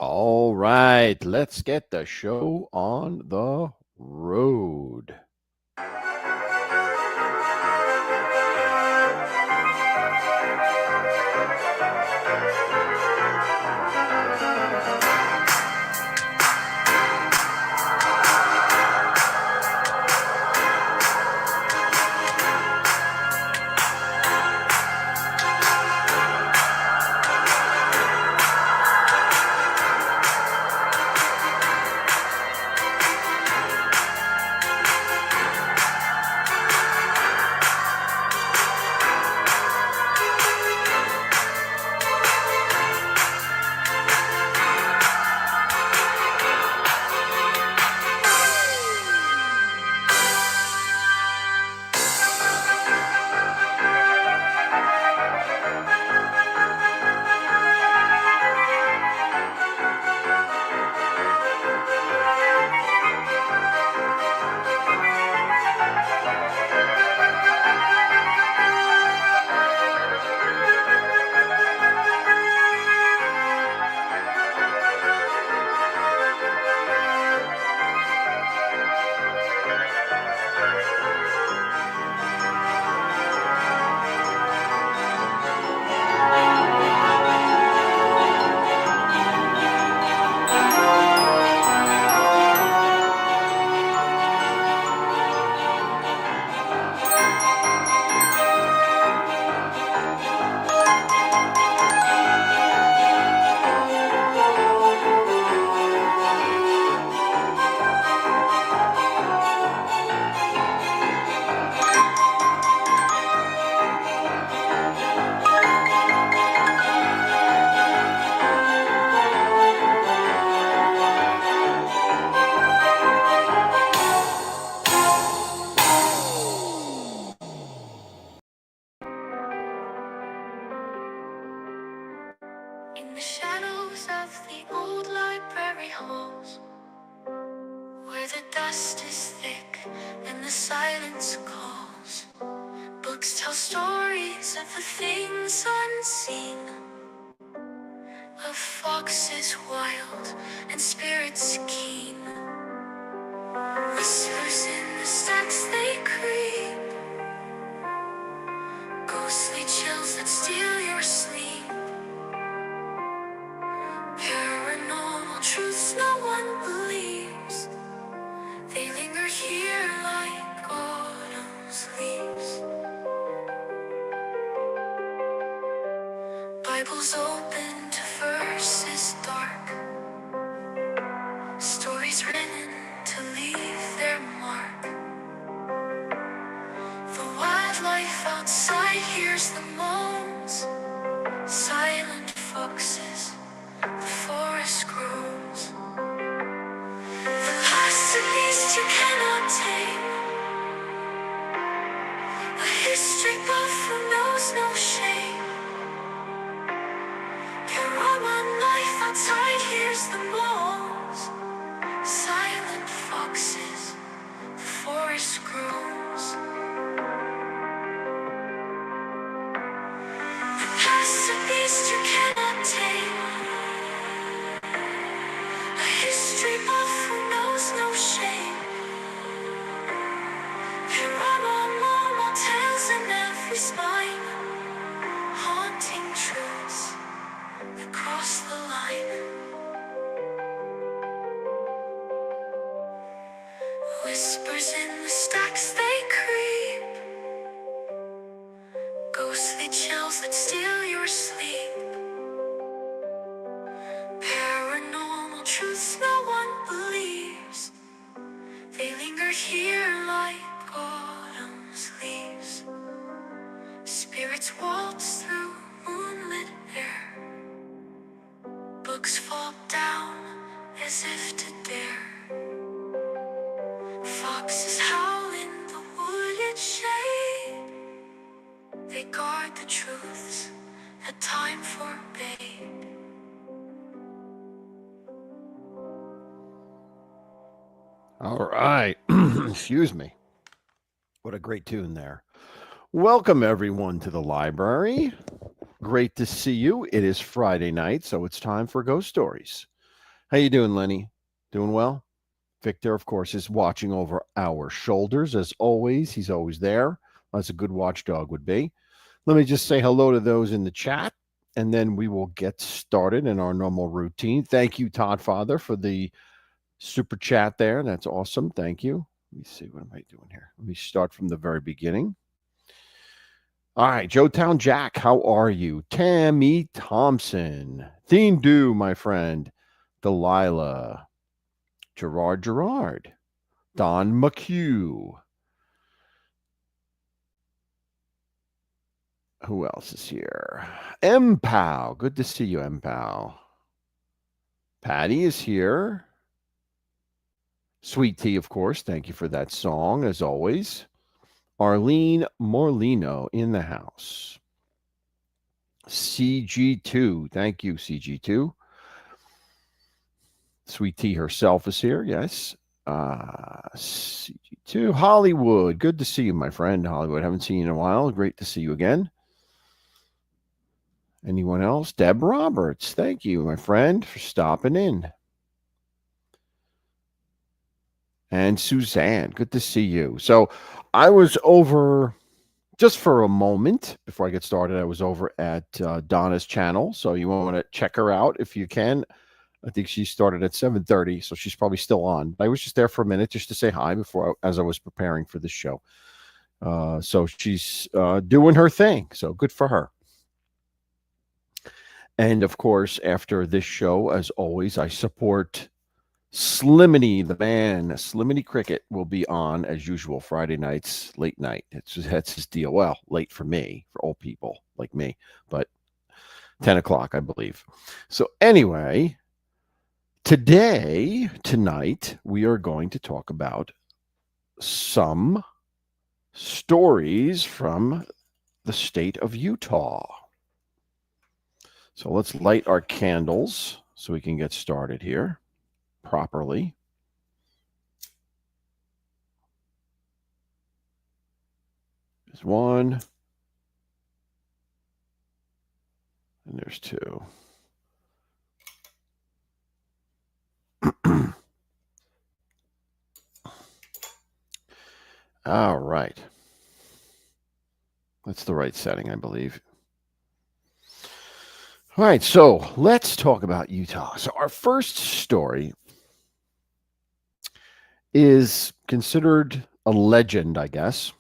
All right, let's get the show on the road. In the shadows of the old library halls, where the dust is thick and the silence calls, books tell stories of the things unseen, of foxes wild and spirits keen. Whispers in the stacks they creep, ghostly chills that steal your sleep. Paranormal truths no one believes, they linger here like autumn's leaves. Bibles open to verses dark, stories written to leave their mark. The wildlife outside hears the moans, silent foxes, the forest grows. The past a beast you cannot tame, a history buff who knows no shame. Paranormal life outside hears the moans, silent foxes, the forest grows. The past a beast you cannot tame, a history buff who knows no shame. Paranormal tales in every spine, haunting truths that cross the line. Whispers in the stacks they creep, ghostly chills that steal your sleep. Paranormal truths no one believes, they linger here like autumn's leaves. Spirits waltz through moonlit air, books fall down as if to dare. Foxes howl in the wooded shade, they guard the truths that time forbade. All right. Excuse me. What a great tune there. Welcome, everyone, to the library. Great to see you. It is Friday night, so it's time for Ghost Stories. How you doing, Lenny? Doing well? Victor, of course, is watching over our shoulders as always. He's always there, as a good watchdog would be. Let me just say hello to those in the chat, and then we will get started in our normal routine. Thank you, Todd Father, for the super chat there. That's awesome. Thank you. Let me see. What am I doing here? Let me start from the very beginning. All right, Joetown Jack, how are you? Tammy Thompson, Theme Do, my friend, Delilah, Gerard, Don McHugh. Who else is here? M Pal, good to see you, M Pal. Patty is here. Sweet Tea, of course. Thank you for that song, as always. Arlene Morlino in the house. CG2, thank you, CG2. Sweet Tea herself is here, yes. CG2. Hollywood, good to see you, my friend. Hollywood, haven't seen you in a while. Great to see you again. Anyone else? Deb Roberts, thank you, my friend, for stopping in. And Suzanne, good to see you. So I was over just for a moment before I get started. I was over at Donna's channel, so you want to check her out if you can. I think she started at 7:30, so she's probably still on. I was just there for a minute just to say hi as I was preparing for the show. So she's doing her thing, so good for her. And of course, after this show, as always, I support Sliminy, the man. Sliminy Cricket will be on as usual Friday nights, late night. That's his deal. Well, late for me, for old people like me, but 10 o'clock, I believe. So anyway, tonight, we are going to talk about some stories from the state of Utah. So let's light our candles so we can get started here properly. There's one. And there's two. All right. That's the right setting, I believe. All right, so let's talk about Utah. So our first story is considered a legend, I guess.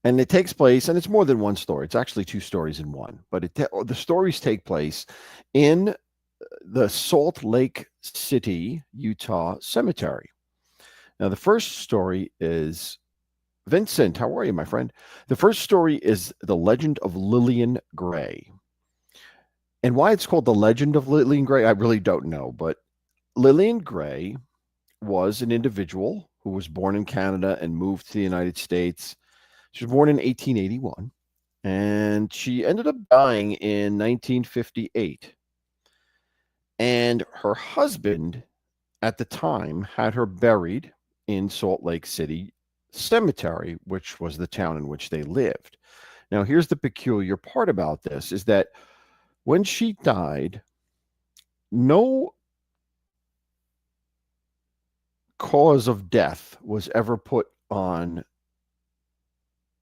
And it takes place, and it's more than one story. It's actually two stories in one. But the stories take place in the Salt Lake City, Utah cemetery. Now, the first story is Vincent. How are you, my friend? The first story is The Legend of Lillian Gray. And why it's called The Legend of Lillian Gray, I really don't know. But Lillian Gray was an individual who was born in Canada and moved to the United States. She was born in 1881, and she ended up dying in 1958. And her husband at the time had her buried in Salt Lake City Cemetery, which was the town in which they lived. Now, here's the peculiar part about this is that when she died, no cause of death was ever put on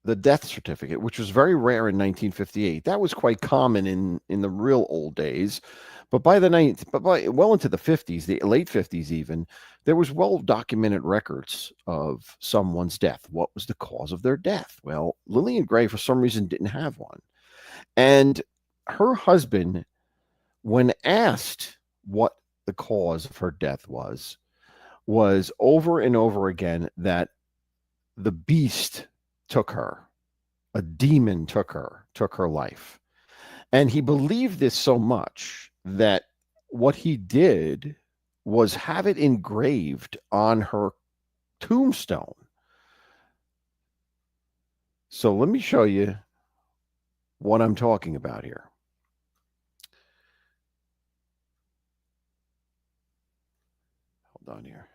the death certificate, which was very rare in 1958. That was quite common in the real old days. But by well into the 50s, the late 50s even, there was well documented records of someone's death. What was the cause of their death? Well, Lillian Gray, for some reason, didn't have one. And her husband, when asked what the cause of her death was over and over again that the beast took her, a demon took her life. And he believed this so much that what he did was have it engraved on her tombstone. So let me show you what I'm talking about here. Hold on here.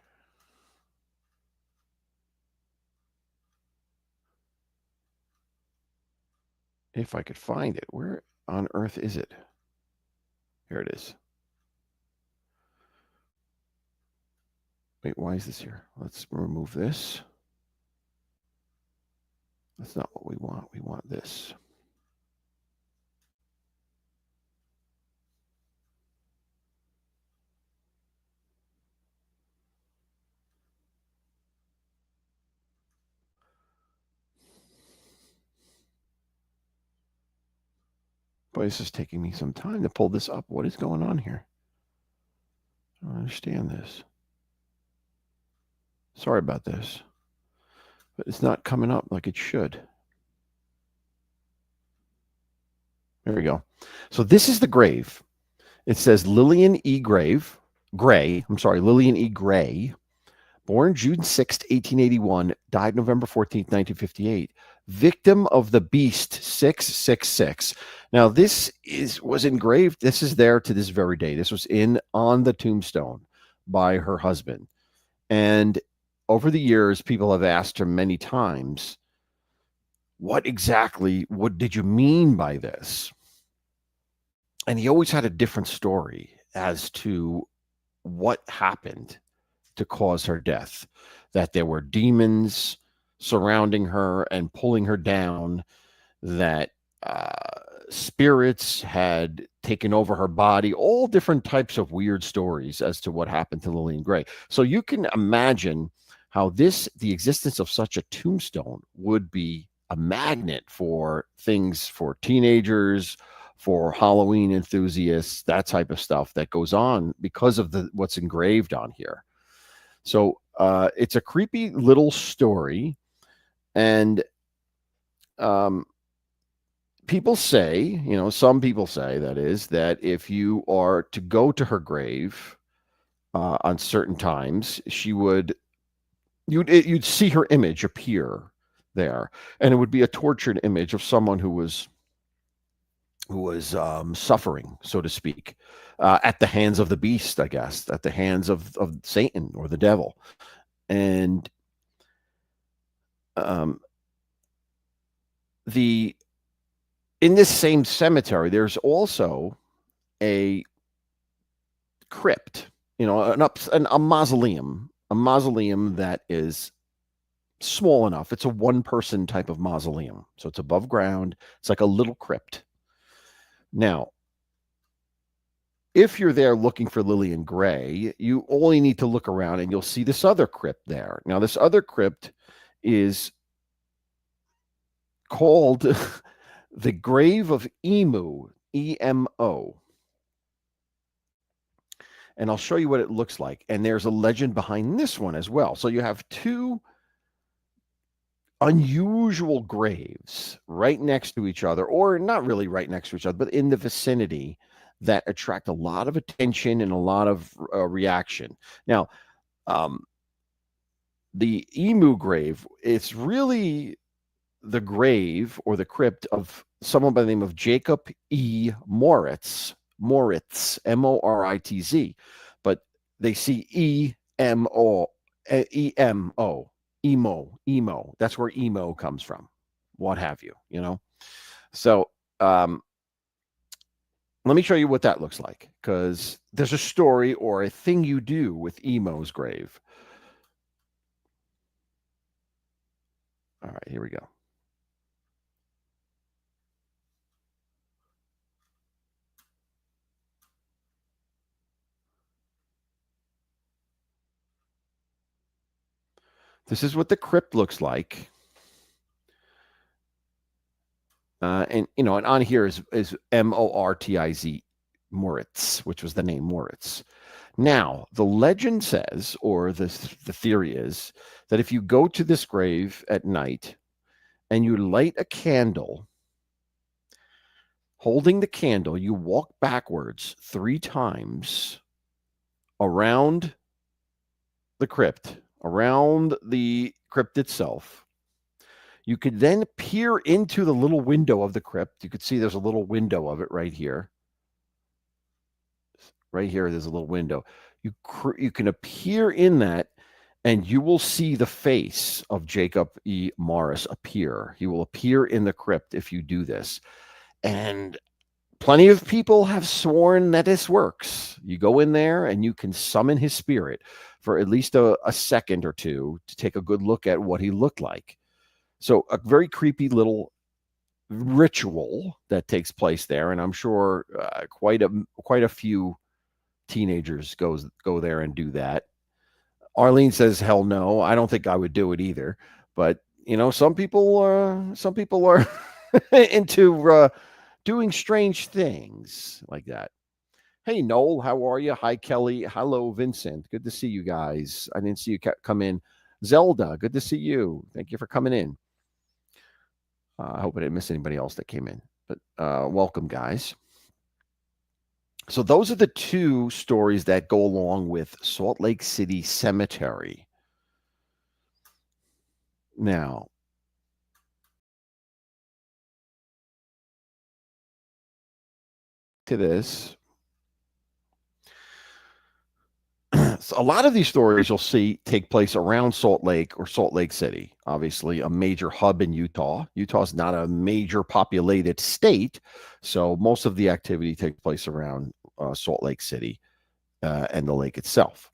If I could find it, where on earth is it? Here it is. Wait, why is this here? Let's remove this. That's not what we want. We want this. Boy, this is taking me some time to pull this up. What is going on here? I don't understand this. Sorry about this. But it's not coming up like it should. There we go. So this is the grave. It says Lillian E. Gray, Lillian E. Gray, born June 6th, 1881, died November 14th, 1958. Victim of the Beast 666. Now, this was engraved. This is there to this very day. This was on the tombstone by her husband. And over the years, people have asked her many times, what did you mean by this? And he always had a different story as to what happened to cause her death, that there were demons surrounding her and pulling her down, that spirits had taken over her body, all different types of weird stories as to what happened to Lillian Gray. So you can imagine how the existence of such a tombstone would be a magnet for things for teenagers, for Halloween enthusiasts, that type of stuff that goes on because of what's engraved on here. So it's a creepy little story. And people say, some people say that if you are to go to her grave on certain times, you'd see her image appear there, and it would be a tortured image of someone who was suffering, so to speak, at the hands of the beast, I guess, at the hands of Satan or the devil. And in this same cemetery, there's also a crypt, a mausoleum that is small enough. It's a one-person type of mausoleum, so it's above ground. It's like a little crypt. Now, if you're there looking for Lillian Gray, you only need to look around and you'll see this other crypt there. Now, this other crypt is called the Grave of Emu, E-M-O. And I'll show you what it looks like. And there's a legend behind this one as well. So you have two unusual graves right next to each other, or not really right next to each other, but in the vicinity, that attract a lot of attention and a lot of reaction. Now, the emu grave, it's really the grave or the crypt of someone by the name of Jacob E. Moritz, M-O-R-I-T-Z, but they see E-M-O, E-M-O, emo. That's where emo comes from, what have you, So let me show you what that looks like, because there's a story or a thing you do with emo's grave. All right, here we go. This is what the crypt looks like. And on here is M-O-R-T-I-Z, Moritz, which was the name Moritz. Now, the legend says, or the theory is, that if you go to this grave at night and you light a candle, holding the candle, you walk backwards 3 times around the crypt, itself. You could then peer into the little window of the crypt. You could see there's a little window of it right here. Right here, there's a little window. You can appear in that, and you will see the face of Jacob E. Morris appear. He will appear in the crypt if you do this. And Plenty of people have sworn that this works. You go in there and you can summon his spirit for at least a second or two to take a good look at what he looked like. So a very creepy little ritual that takes place there, and I'm sure quite a few teenagers go there and do that. Arlene says, "Hell no, I don't think I would do it either." But some people are into doing strange things like that. Hey, Noel, how are you? Hi, Kelly. Hello, Vincent. Good to see you guys. I didn't see you come in. Zelda, good to see you. Thank you for coming in. I hope I didn't miss anybody else that came in, but welcome, guys. So those are the two stories that go along with Salt Lake City Cemetery. Now, to this, so a lot of these stories you'll see take place around Salt Lake or Salt Lake City, obviously a major hub in Utah. Utah is not a major populated state, so most of the activity takes place around Salt Lake City and the lake itself.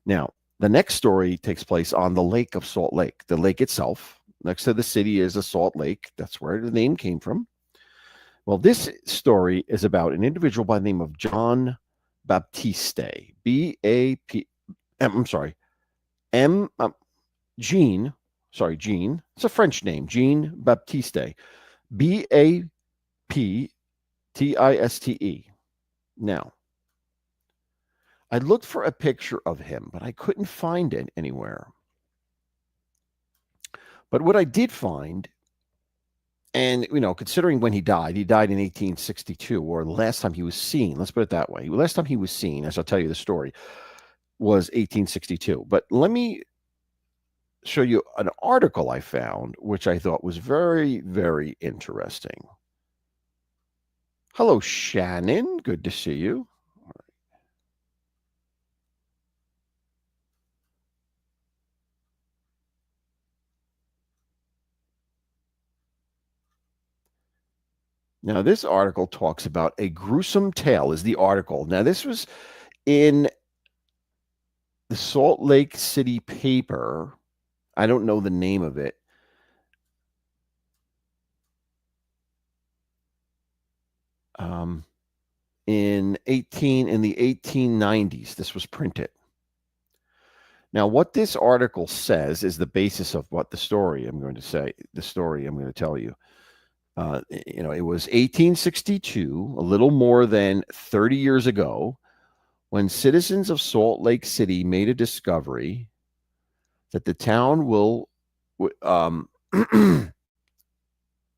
Now, the next story takes place on the lake of Salt Lake. The lake itself, next to the city, is a salt lake. That's where the name came from. Well, this story is about an individual by the name of John Baptiste. B-A-P. I'm sorry. Jean. Sorry, Jean. It's a French name. Jean Baptiste. B-A-P-T-I-S-T-E. Now, I looked for a picture of him, but I couldn't find it anywhere. But what I did find, and considering when he died in 1862, or the last time he was seen, let's put it that way. The last time he was seen, as I'll tell you the story, was 1862. But let me show you an article I found, which I thought was very, very interesting. Hello, Shannon. Good to see you. Now, this article talks about a gruesome tale, is the article. Now, this was in the Salt Lake City paper. I don't know the name of it. In the 1890s, this was printed. Now, what this article says is the basis of what the story I'm going to tell you. It was 1862, a little more than 30 years ago, when citizens of Salt Lake City made a discovery that the town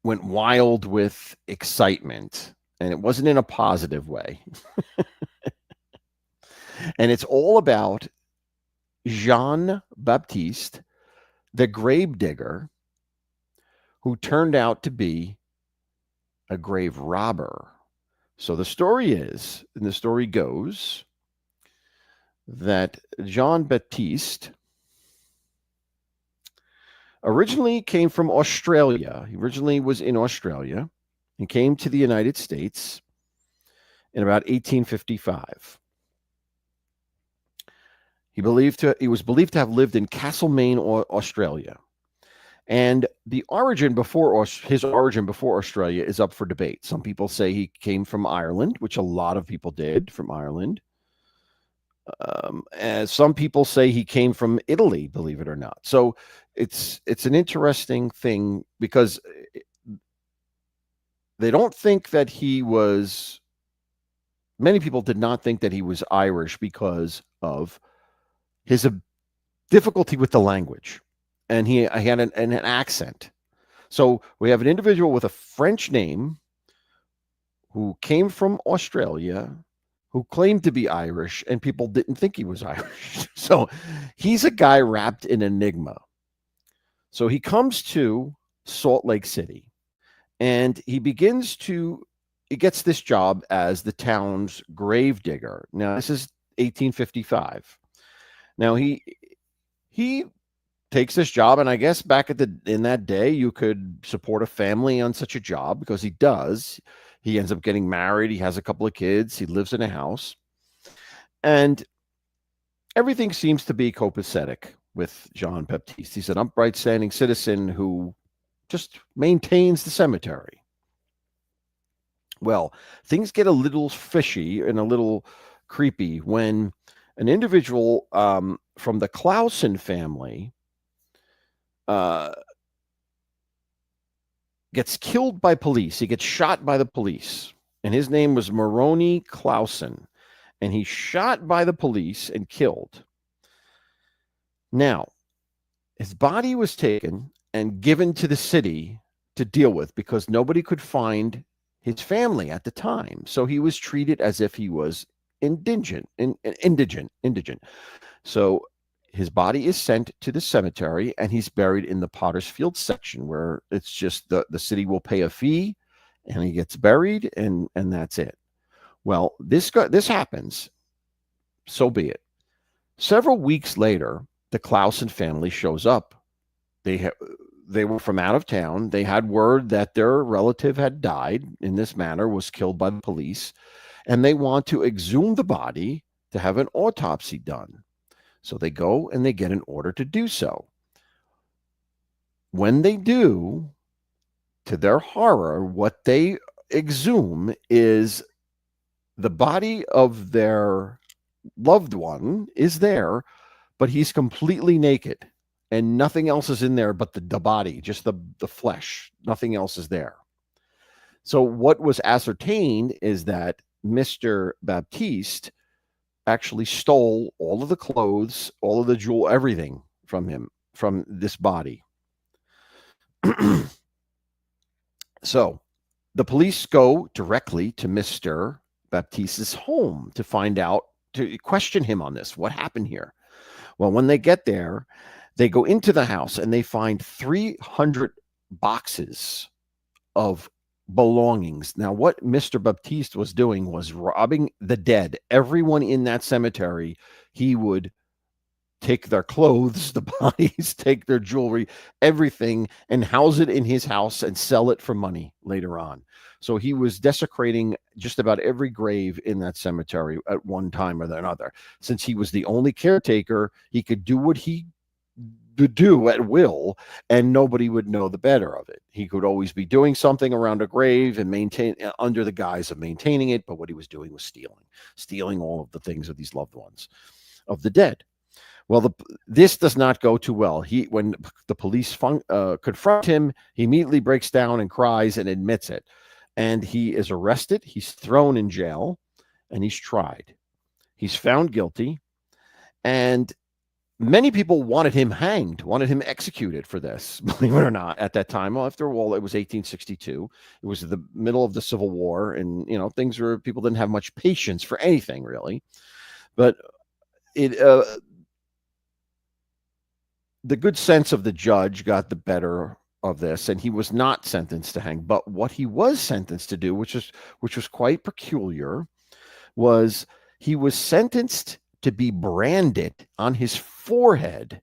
went wild with excitement, and it wasn't in a positive way. And it's all about Jean Baptiste, the grave digger, who turned out to be a grave robber. So the story goes that Jean Baptiste originally came from Australia. He originally was in Australia and came to the United States in about 1855. He was believed to have lived in Castlemaine, Australia. And his origin before Australia is up for debate. Some people say he came from Ireland, which a lot of people did from Ireland. And some people say he came from Italy, believe it or not. So it's an interesting thing because they don't think that many people did not think that he was Irish because of his difficulty with the language. And he had an accent. So we have an individual with a French name who came from Australia, who claimed to be Irish, and people didn't think he was Irish. So he's a guy wrapped in enigma. So he comes to Salt Lake City, and he gets this job as the town's grave digger. Now, this is 1855. Now, he takes this job, and I guess back in that day, you could support a family on such a job because he does. He ends up getting married. He has a couple of kids. He lives in a house. And everything seems to be copacetic with Jean Baptiste. He's an upright, standing citizen who just maintains the cemetery. Well, things get a little fishy and a little creepy when an individual from the Clausen family uh, gets killed by police. He gets shot by the police, and his name was Moroni Clausen, and he's shot by the police and killed. Now, his body was taken and given to the city to deal with because nobody could find his family at the time. So he was treated as if he was indigent. So his body is sent to the cemetery and he's buried in the Potter's Field section where it's just the city will pay a fee and he gets buried and that's it. Well, this happens. So be it. Several weeks later, the Clausen family shows up. They were from out of town. They had word that their relative had died in this manner, was killed by the police, and they want to exhume the body to have an autopsy done. So they go and they get an order to do so. When they do, to their horror, what they exhume is the body of their loved one is there, but he's completely naked and nothing else is in there but the body, just the flesh. Nothing else is there. So what was ascertained is that Mr. Baptiste actually stole all of the clothes, all of the jewel, everything from him, from this body. So the police go directly to Mr. Baptiste's home to find out, to question him on this. What happened here? Well, when they get there, they go into the house and they find 300 boxes of belongings. Now, what Mr. Baptiste was doing was robbing the dead. Everyone in that cemetery, he would take their clothes, the bodies, take their jewelry, everything, and house it in his house and sell it for money later on. So he was desecrating just about every grave in that cemetery at one time or another. Since he was the only caretaker, he could do what he do at will and nobody would know the better of it. He could always be doing something around a grave and maintain under the guise of maintaining it, but what he was doing was stealing all of the things of these loved ones of the dead. Well, this does not go too well. When the police confront him, he immediately breaks down and cries and admits it, and he is arrested, he's thrown in jail, and he's tried. He's found guilty, and many people wanted him hanged, wanted him executed for this, believe it or not, at that time. Well, after all, it was 1862. It was the middle of the Civil War, and, people didn't have much patience for anything, really. But the good sense of the judge got the better of this, and he was not sentenced to hang. But what he was sentenced to do, which was quite peculiar, was he was sentenced to be branded on his forehead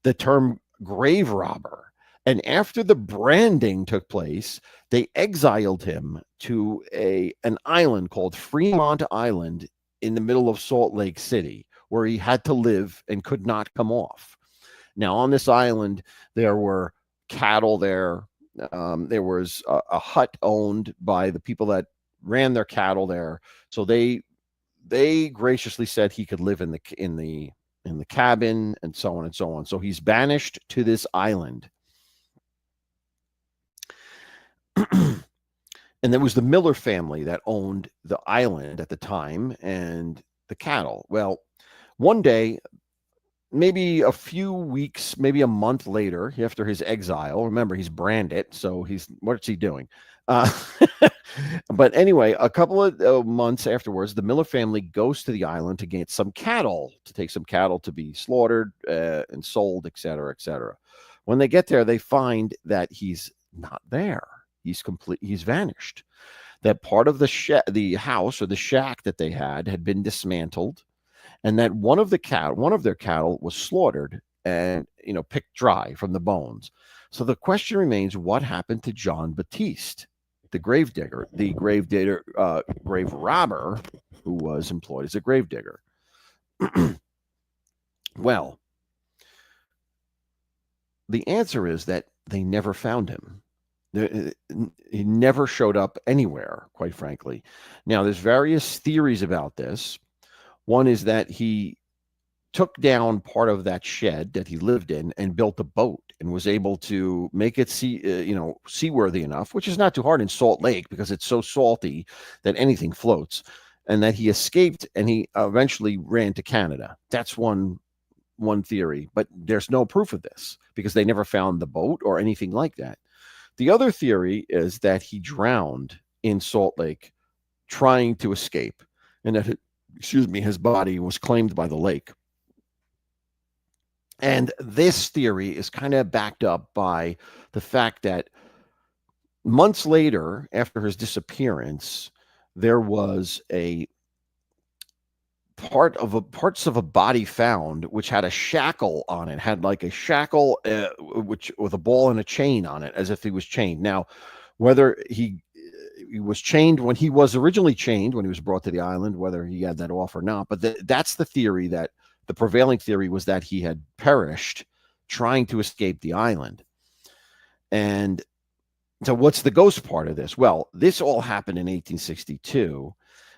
the term grave robber. And after the branding took place, they exiled him to an island called Fremont Island in the middle of Salt Lake City, where he had to live and could not come off. Now, on this island, there were cattle there. There was a hut owned by the people that ran their cattle there. So they graciously said he could live in the cabin and so on and so on. So he's banished to this island. And there was the Miller family that owned the island at the time and the cattle. Well, one day, maybe a few weeks, maybe a month later, after his exile, remember, he's branded, so what's he doing? But anyway, a couple of months afterwards, the Miller family goes to the island to get some cattle, to take some cattle to be slaughtered and sold, et cetera, et cetera. When they get there, they find that he's not there. He's vanished. That part of the house or the shack that they had been dismantled, and that one of their cattle was slaughtered and picked dry from the bones. So the question remains: what happened to Jean Baptiste? the gravedigger, grave robber who was employed as a gravedigger. Well, the answer is that they never found him. He never showed up anywhere, quite frankly. Now, there's various theories about this. One is that he took down part of that shed that he lived in and built a boat and was able to make it seaworthy enough, which is not too hard in Salt Lake because it's so salty that anything floats. And that he escaped and he eventually ran to Canada. That's one theory, but there's no proof of this because they never found the boat or anything like that. The other theory is that he drowned in Salt Lake trying to escape, and that his body was claimed by the lake. And this theory is kind of backed up by the fact that months later, after his disappearance, there was a parts of a body found which had a shackle on it, had like a shackle which with a ball and a chain on it, as if he was chained. Now, whether he was chained when he was originally chained when he was brought to the island, whether he had that off or not, but that's the theory. That the prevailing theory was that he had perished trying to escape the island. And so what's the ghost part of this? Well, this all happened in 1862.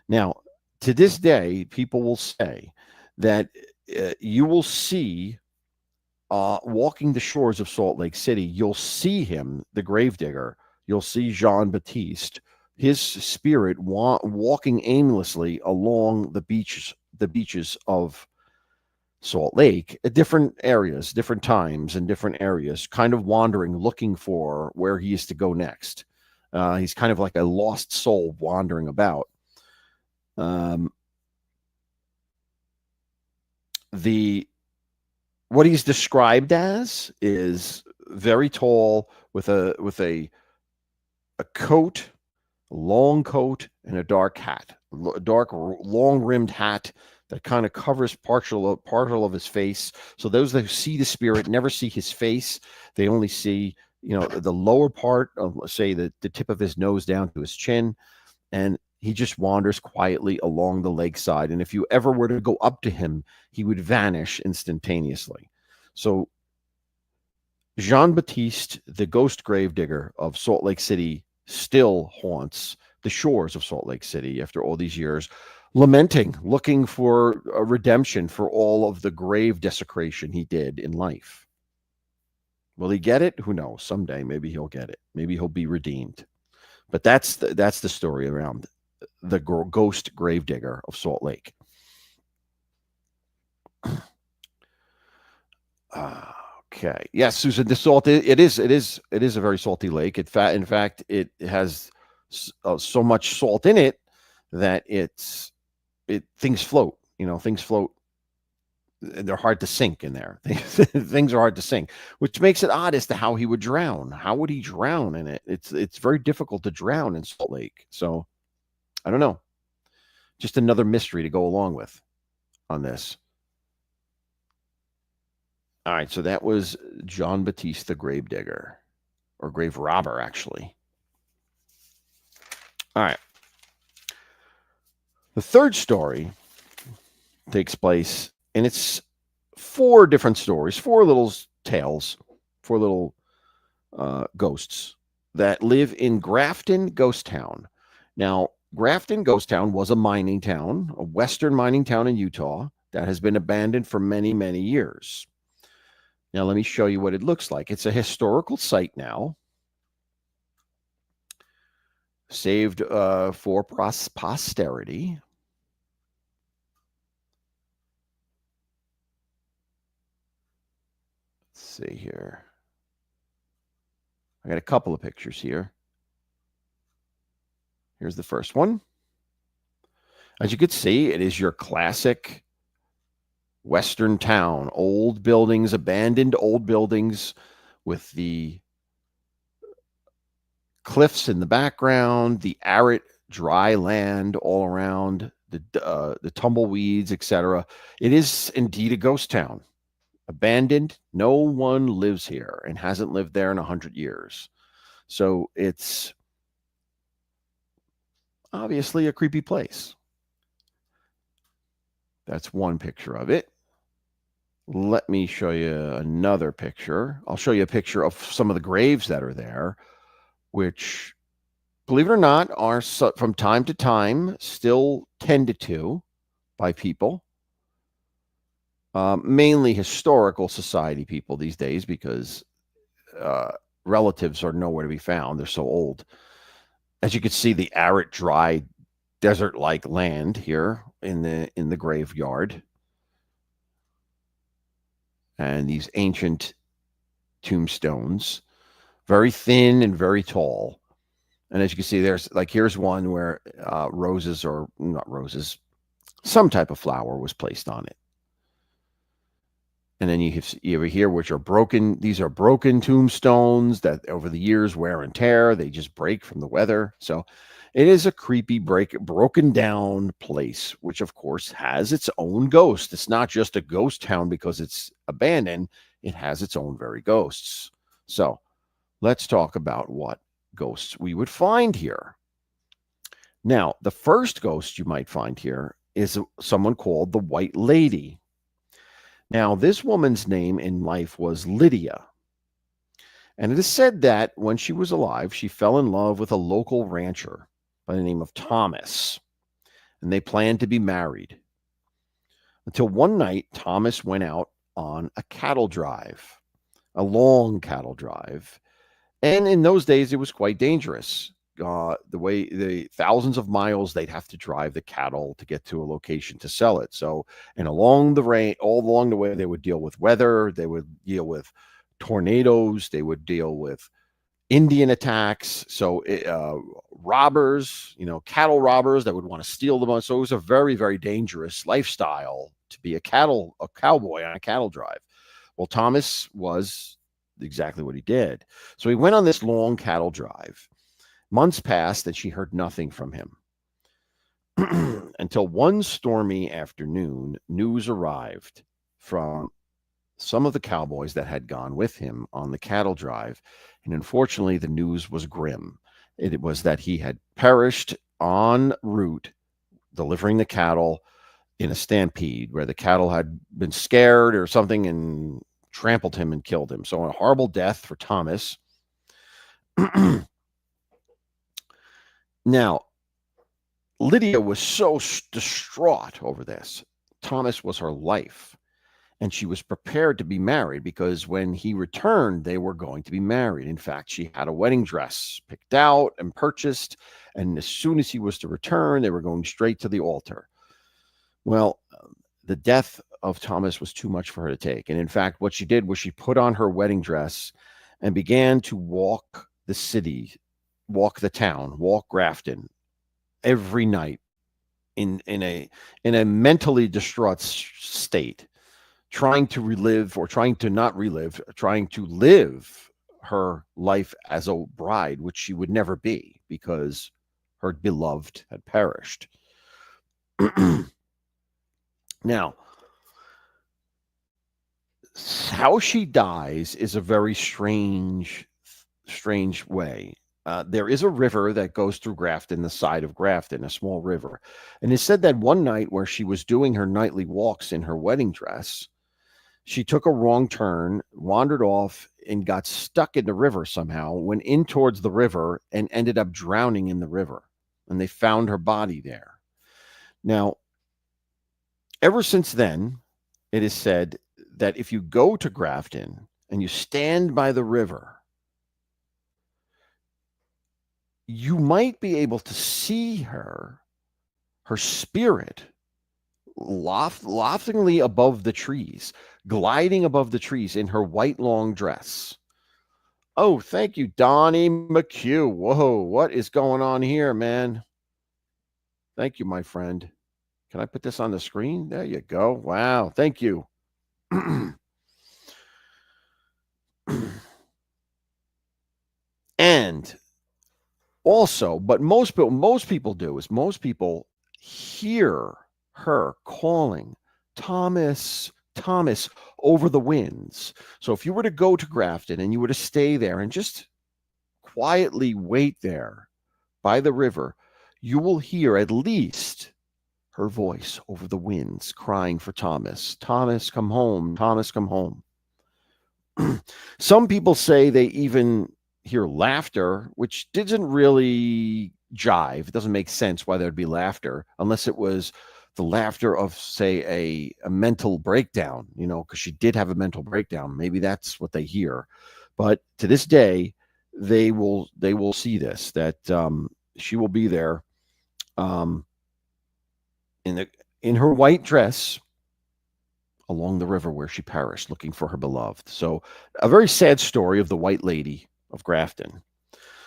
Now, to this day, people will say that you will see walking the shores of Salt Lake City, you'll see him, the gravedigger, you'll see Jean Baptiste, his spirit walking aimlessly along the beaches of Salt Lake at different areas, different times and different areas, kind of wandering, looking for where he is to go next. He's kind of like a lost soul wandering about. What he's described as is very tall with a coat, a long coat, and a dark hat, a dark long rimmed hat that kind of covers partial of his face. So those that see the spirit never see his face; they only see the lower part of, let's say, the tip of his nose down to his chin, and he just wanders quietly along the lakeside. And if you ever were to go up to him, he would vanish instantaneously. So Jean Baptiste, the ghost gravedigger of Salt Lake City, still haunts the shores of Salt Lake City after all these years, lamenting, looking for a redemption for all of the grave desecration he did in life. Will he get it? Who knows? Someday, maybe he'll get it. Maybe he'll be redeemed. But that's the story around the ghost gravedigger of Salt Lake. Okay. Yes, Susan. The salt. It is a very salty lake. In fact, it has so much salt in it that things float. Things float. They're hard to sink in there. Things are hard to sink, which makes it odd as to how he would drown. How would he drown in it? It's very difficult to drown in Salt Lake. So I don't know. Just another mystery to go along with on this. All right, so that was Jean Baptiste the gravedigger, or grave robber, actually. All right. The third story takes place, and it's four different stories, four little tales, four little ghosts that live in Grafton Ghost Town. Now, Grafton Ghost Town was a mining town, a western mining town in Utah that has been abandoned for many, many years. Now, let me show you what it looks like. It's a historical site now, saved for posterity. Let's see here. I got a couple of pictures here. Here's the first one. As you can see, it is your classic western town. Old buildings, abandoned old buildings with the cliffs in the background, the arid, dry land all around, the tumbleweeds, etc. It is indeed a ghost town. Abandoned. No one lives here and hasn't lived there in 100 years. So it's Obviously, a creepy place. That's one picture of it. Let me show you another picture. I'll show you a picture of some of the graves that are there, which, believe it or not, are from time to time still tended to by people, mainly historical society people these days, because relatives are nowhere to be found. They're so old. As you can see, the arid, dry, desert-like land here in the graveyard, and these ancient tombstones, very thin and very tall. And as you can see, here's one where roses, or not roses, some type of flower was placed on it. And then you have here, which are broken. These are broken tombstones that over the years, wear and tear, they just break from the weather. So it is a creepy, broken down place, which of course has its own ghost. It's not just a ghost town because it's abandoned. It has its own very ghosts. So let's talk about what ghosts we would find here. Now, the first ghost you might find here is someone called the White Lady. Now, this woman's name in life was Lydia. And it is said that when she was alive, she fell in love with a local rancher by the name of Thomas, and they planned to be married. Until one night, Thomas went out on a cattle drive, a long cattle drive. And in those days, it was quite dangerous. The thousands of miles they'd have to drive the cattle to get to a location to sell it. So, and all along the way, they would deal with weather, they would deal with tornadoes, they would deal with Indian attacks. So, robbers, cattle robbers that would want to steal them. So it was a very, very dangerous lifestyle to be a cowboy on a cattle drive. Well, Thomas was exactly what he did. So he went on this long cattle drive. Months passed and she heard nothing from him. Until one stormy afternoon, news arrived from some of the cowboys that had gone with him on the cattle drive. And unfortunately, the news was grim. It was that he had perished en route delivering the cattle in a stampede where the cattle had been scared or something and trampled him and killed him. So a horrible death for Thomas. Now, Lydia was so distraught over this. Thomas was her life, and she was prepared to be married because when he returned, they were going to be married. In fact, she had a wedding dress picked out and purchased, and as soon as he was to return, they were going straight to the altar. Well, the death of Thomas was too much for her to take. And in fact, what she did was she put on her wedding dress and began to walk the city, walk the town, walk Grafton every night in a mentally distraught state, trying to relive, or trying to not relive, trying to live her life as a bride, which she would never be because her beloved had perished. Now, how she dies is a very strange way. There is a river that goes through Grafton, the side of Grafton, a small river. And it's said that one night where she was doing her nightly walks in her wedding dress, she took a wrong turn, wandered off, and got stuck in the river somehow, went in towards the river, and ended up drowning in the river. And they found her body there. Now, ever since then, it is said that if you go to Grafton and you stand by the river, you might be able to see her spirit, loftingly above the trees, gliding above the trees in her white long dress. Oh, thank you, Donnie McHugh. Whoa, what is going on here, man? Thank you, my friend. Can I put this on the screen? There you go. Wow, thank you. And also, but most people hear her calling, Thomas, Thomas, over the winds. So if you were to go to Grafton and you were to stay there and just quietly wait there by the river, you will hear at least her voice over the winds crying for Thomas. Thomas, come home. Thomas, come home. Some people say they even hear laughter, which doesn't really jive. It doesn't make sense why there'd be laughter unless it was the laughter of, say, a mental breakdown, because she did have a mental breakdown. Maybe that's what they hear. But to this day, they will see this, that she will be there in her white dress along the river where she perished, looking for her beloved. So a very sad story of the White Lady of Grafton.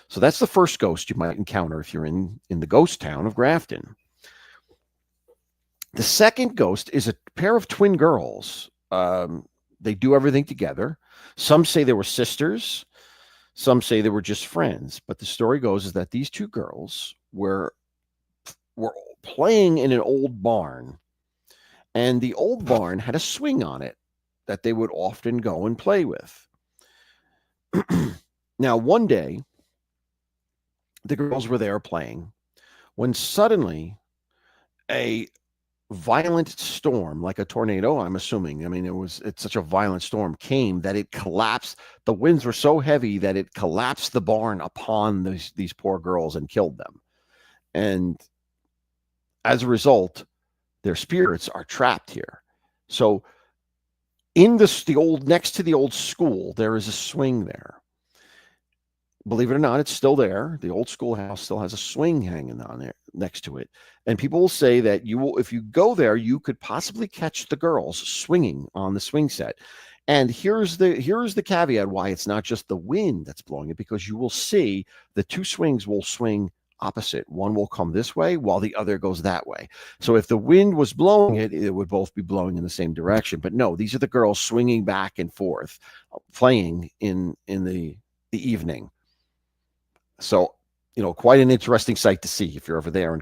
So that's the first ghost you might encounter if you're in the ghost town of Grafton. The second ghost is a pair of twin girls. They do everything together. Some say they were sisters. Some say they were just friends. But the story goes is that these two girls were playing in an old barn. And the old barn had a swing on it that they would often go and play with. Now, one day, the girls were there playing when suddenly a violent storm, like a tornado, I'm assuming. I mean, it's such a violent storm came that it collapsed. The winds were so heavy that it collapsed the barn upon these poor girls and killed them. And as a result, their spirits are trapped here. So in the old, next to the old school, there is a swing there. Believe it or not, it's still there. The old schoolhouse still has a swing hanging on there next to it. And people will say that if you go there, you could possibly catch the girls swinging on the swing set. And here's the caveat why it's not just the wind that's blowing it, because you will see the two swings will swing opposite. One will come this way while the other goes that way. So if the wind was blowing it, it would both be blowing in the same direction. But no, these are the girls swinging back and forth, playing in the evening. So, quite an interesting sight to see if you're over there in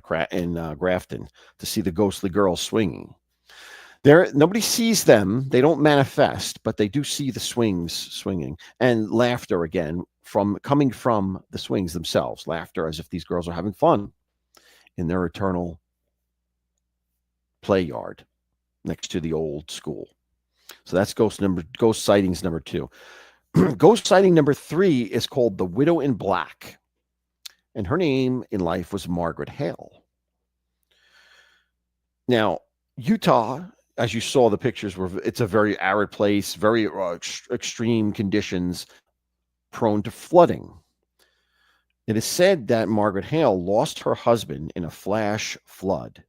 Grafton, to see the ghostly girls swinging. Nobody sees them. They don't manifest, but they do see the swings swinging, and laughter again coming from the swings themselves. Laughter as if these girls are having fun in their eternal play yard next to the old school. So that's ghost sightings number 2. Ghost sighting number 3 is called the Widow in Black. And her name in life was Margaret Hale. Now, Utah, as you saw the pictures, it's a very arid place, very extreme conditions, prone to flooding. It is said that Margaret Hale lost her husband in a flash flood.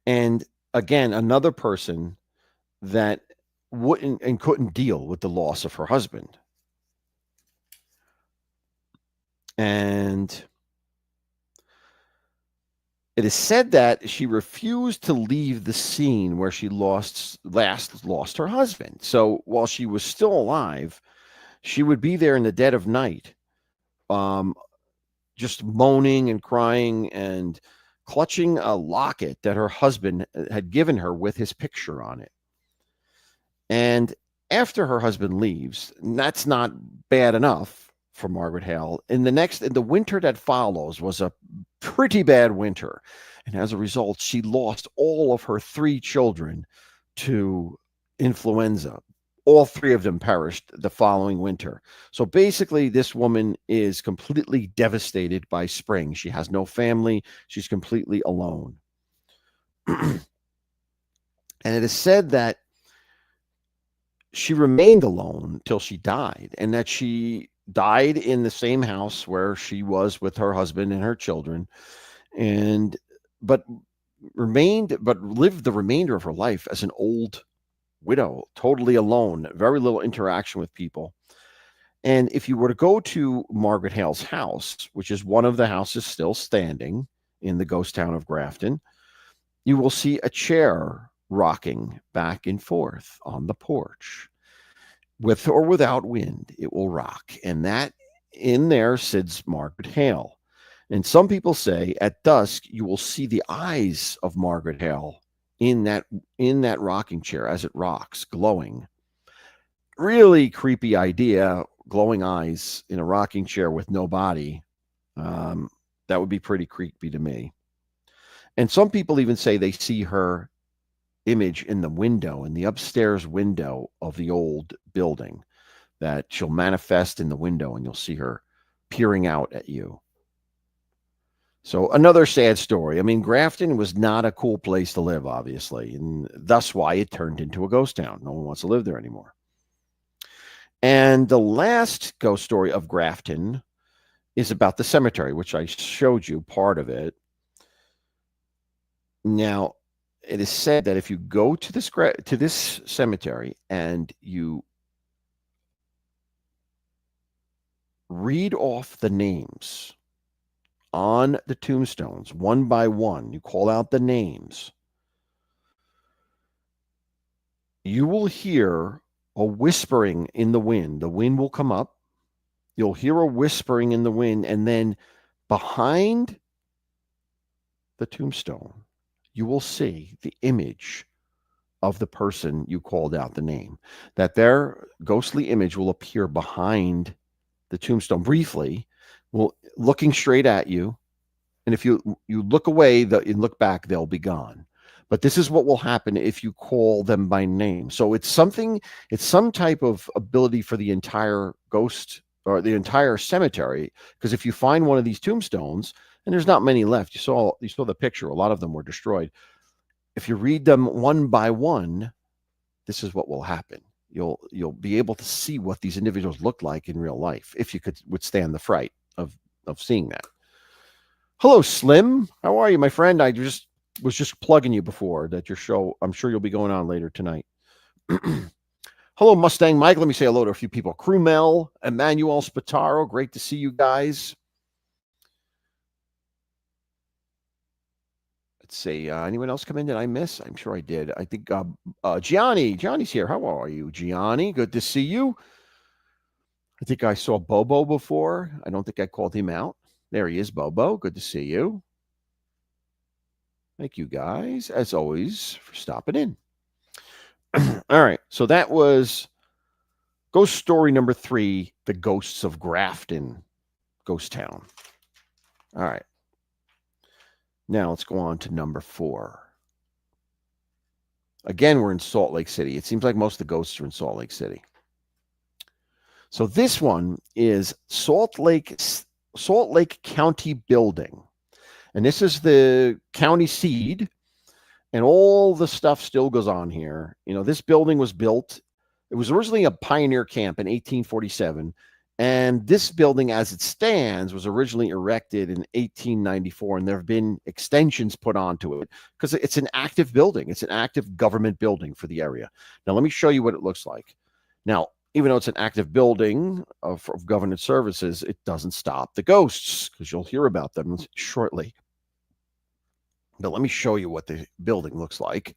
And again, another person that wouldn't and couldn't deal with the loss of her husband. And it is said that she refused to leave the scene where she last lost her husband. So while she was still alive, she would be there in the dead of night, just moaning and crying and clutching a locket that her husband had given her with his picture on it. And after her husband leaves, and that's not bad enough for Margaret Hale. In the winter that follows was a pretty bad winter. And as a result, she lost all of her 3 children to influenza. All 3 of them perished the following winter. So basically, this woman is completely devastated by spring. She has no family. She's completely alone. And it is said that she remained alone till she died, and that she died in the same house where she was with her husband and her children, but lived the remainder of her life as an old widow, totally alone, very little interaction with people. And if you were to go to Margaret Hale's house, which is one of the houses still standing in the ghost town of Grafton, you will see a chair rocking back and forth on the porch. With or without wind, it will rock. And that in there sits Margaret Hale. And some people say at dusk, you will see the eyes of Margaret Hale in that rocking chair as it rocks, glowing. Really creepy idea. glowing eyes in a rocking chair with no body, um, that would be pretty creepy to me. And some people even say they see her image in the window, in the upstairs window of the old building, that she'll manifest in the window and you'll see her peering out at you. So another sad story. I mean, Grafton was not a cool place to live, obviously, and that's why it turned into a ghost town. No one wants to live there anymore. And the last ghost story of Grafton is about the cemetery, which I showed you part of it. Now, it is said that if you go to this cemetery and you read off the names on the tombstones one by one, you call out the names, you will hear a whispering in the wind. The wind will come up. You'll hear a whispering in the wind, and then behind the tombstone, you will see the image of the person you called out the name. That their ghostly image will appear behind the tombstone briefly, looking straight at you. And if you look away, and look back, they'll be gone. But this is what will happen if you call them by name. So it's some type of ability for the entire ghost or the entire cemetery. Because if you find one of these tombstones, and there's not many left, you saw the picture, a lot of them were destroyed. If you read them one by one, this is what will happen. You'll be able to see what these individuals look like in real life if you could withstand the fright of seeing that. Hello, Slim. How are you, my friend? I was just plugging you before that your show. I'm sure you'll be going on later tonight. Hello, Mustang Mike. Let me say hello to a few people. Crewmel, Emmanuel Spataro. Great to see you guys. Let's see. Anyone else come in that I miss? I'm sure I did. I think Gianni's here. How are you, Gianni? Good to see you. I think I saw Bobo before. I don't think I called him out. There he is, Bobo. Good to see you. Thank you guys, as always, for stopping in. All right. So that was ghost story number 3, The Ghosts of Grafton, Ghost Town. All right. Now let's go on to number 4. Again, we're in Salt Lake City. It seems like most of the ghosts are in Salt Lake City. So this one is Salt Lake County Building. And this is the county seed, and all the stuff still goes on here. You know, this building was built. It was originally a pioneer camp in 1847. And this building, as it stands, was originally erected in 1894. And there have been extensions put onto it because it's an active building. It's an active government building for the area. Now, let me show you what it looks like. Now, even though it's an active building of government services, it doesn't stop the ghosts, because you'll hear about them shortly. But let me show you what the building looks like.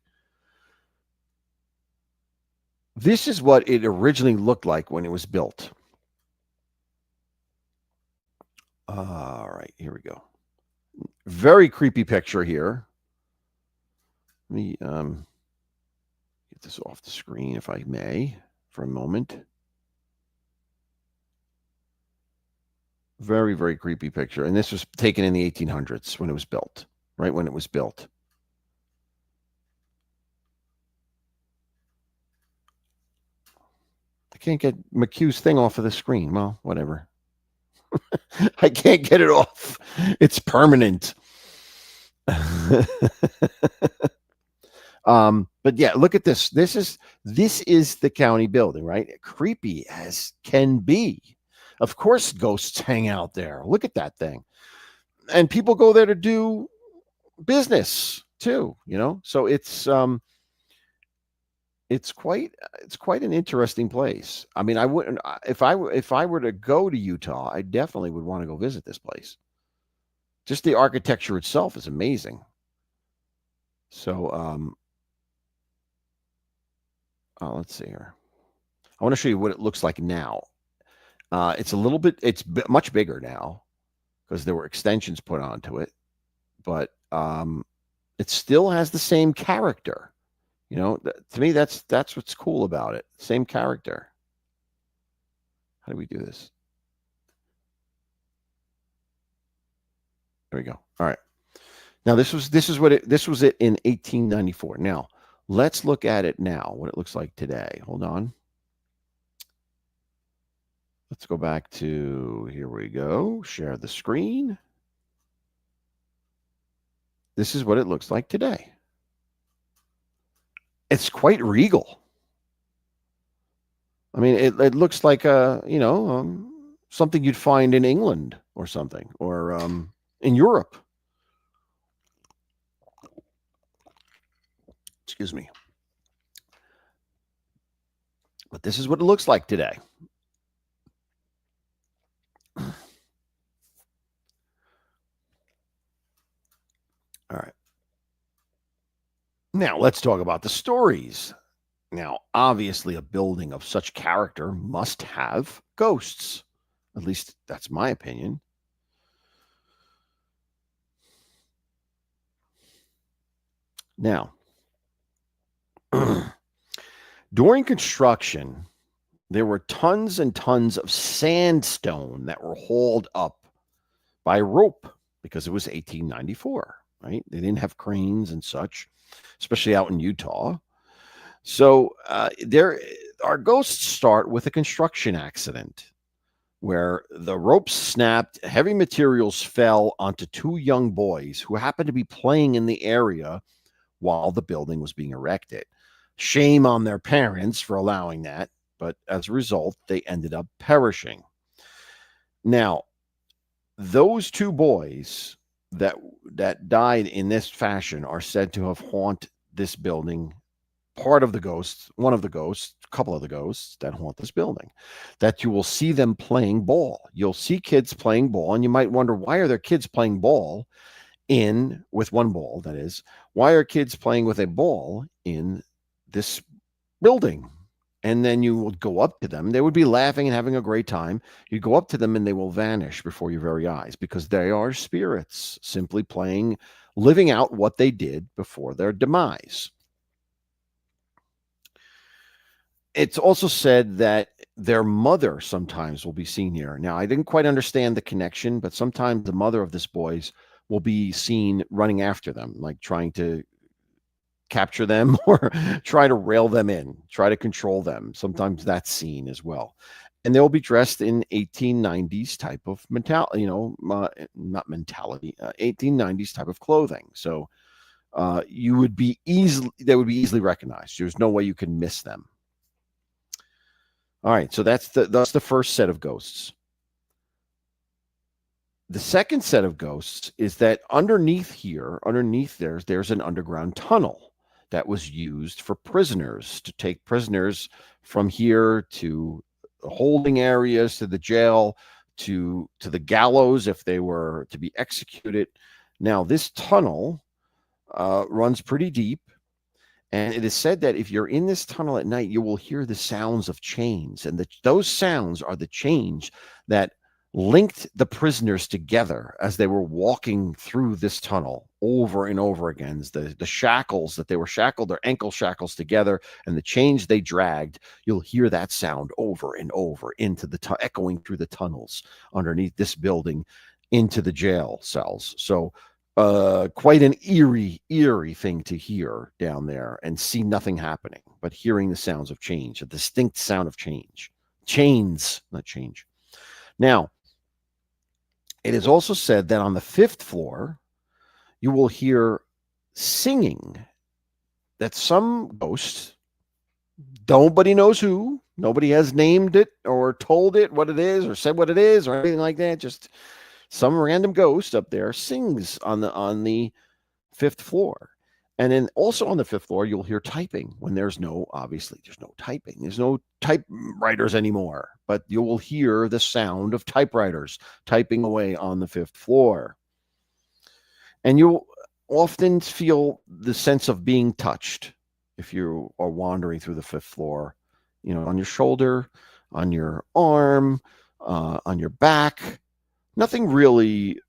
This is what it originally looked like when it was built. All right, here we go. Very creepy picture here. Let me get this off the screen, if I may, for a moment. Very, very creepy picture. And this was taken in the 1800s when it was built, right when it was built. I can't get McHugh's thing off of the screen. Well, whatever. I can't get it off. It's permanent. But yeah, look at this. This is the county building, right? Creepy as can be. Of course, ghosts hang out there. Look at that thing. And people go there to do business too, you know? So it's quite an interesting place. I mean, I wouldn't, if I were to go to Utah, I definitely would want to go visit this place. Just the architecture itself is amazing. So, let's see here. I want to show you what it looks like now. It's much bigger now because there were extensions put onto it, but it still has the same character. You know, to me, that's what's cool about it. Same character. How do we do this? There we go. All right. Now this was it in 1894. Now let's look at it now. What it looks like today. Hold on. Let's go back to, here we go. Share the screen. This is what it looks like today. It's quite regal. I mean, it looks like something you'd find in England or something, or in Europe. Excuse me. But this is what it looks like today. All right. Now let's talk about the stories. Now, obviously, a building of such character must have ghosts. At least that's my opinion. Now, during construction, there were tons and tons of sandstone that were hauled up by rope because it was 1894, right? They didn't have cranes and such, especially out in Utah. So our ghosts start with a construction accident where the ropes snapped, heavy materials fell onto two young boys who happened to be playing in the area while the building was being erected. Shame on their parents for allowing that, but as a result, they ended up perishing. Now, those two boys that died in this fashion are said to have haunted this building. Part of the ghosts, one of the ghosts, a couple of the ghosts that haunt this building, that you will see them playing ball. You'll see kids playing ball, and you might wonder, why are there kids playing ball with one ball, that is? Why are kids playing with a ball in this building? And then you would go up to them. They would be laughing and having a great time. You go up to them and they will vanish before your very eyes because they are spirits simply playing, living out what they did before their demise. It's also said that their mother sometimes will be seen here. Now, I didn't quite understand the connection, but sometimes the mother of this boys will be seen running after them, like trying to capture them or try to rail them in, try to control them. Sometimes that's seen as well. And they'll be dressed in 1890s type of mentality, not mentality, 1890s type of clothing. So they would be easily recognized. There's no way you can miss them. All right, so that's the first set of ghosts. The second set of ghosts is that underneath there's an underground tunnel that was used for prisoners, to take prisoners from here to the holding areas, to the jail, to the gallows if they were to be executed. Now, this tunnel runs pretty deep. And it is said that if you're in this tunnel at night, you will hear the sounds of chains. And those sounds are the chains that linked the prisoners together as they were walking through this tunnel over and over again. The shackles that they were shackled, their ankle shackles together, and the chains they dragged, you'll hear that sound over and over echoing through the tunnels underneath this building into the jail cells. So quite an eerie thing to hear down there and see nothing happening, but hearing the sounds of change, a distinct sound of change. Chains, not change. Now, it is also said that on the 5th floor, you will hear singing, that some ghost, nobody knows who, nobody has named it or told it what it is or said what it is or anything like that, just some random ghost up there sings on the 5th floor. And then also on the 5th floor, you'll hear typing when there's no typing. There's no typewriters anymore, but you will hear the sound of typewriters typing away on the 5th floor. And you'll often feel the sense of being touched if you are wandering through the 5th floor, on your shoulder, on your arm, on your back. Nothing really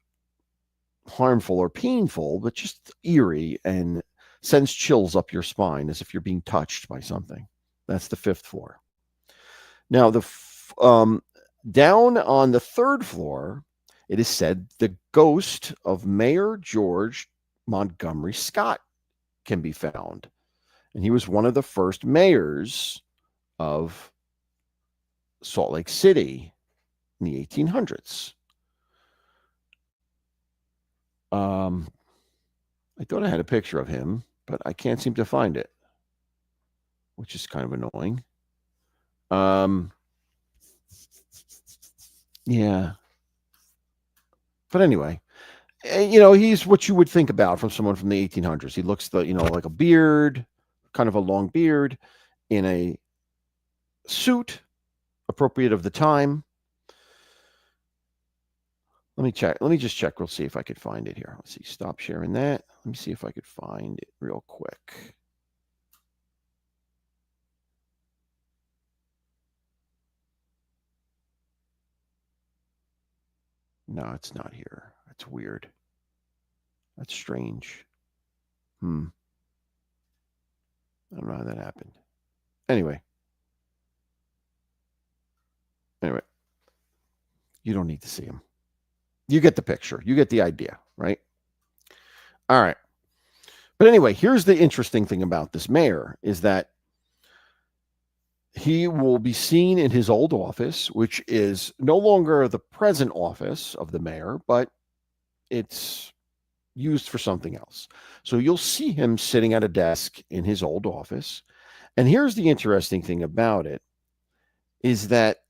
harmful or painful, but just eerie and sends chills up your spine as if you're being touched by something. That's the 5th floor. Now, Down on the third floor, it is said the ghost of Mayor George Montgomery Scott can be found. And he was one of the first mayors of Salt Lake City in the 1800s. I thought I had a picture of him, but I can't seem to find it, which is kind of annoying. Yeah. But anyway, he's what you would think about from someone from the 1800s. He looks like a beard, kind of a long beard, in a suit appropriate of the time. Let me check. Let me just check. We'll see if I could find it here. Let's see. Stop sharing that. Let me see if I could find it real quick. No, it's not here. That's weird. That's strange. I don't know how that happened. Anyway, you don't need to see him. You get the picture. You get the idea, right? All right. But anyway, here's the interesting thing about this mayor is that he will be seen in his old office, which is no longer the present office of the mayor, but it's used for something else. So you'll see him sitting at a desk in his old office. And here's the interesting thing about it is that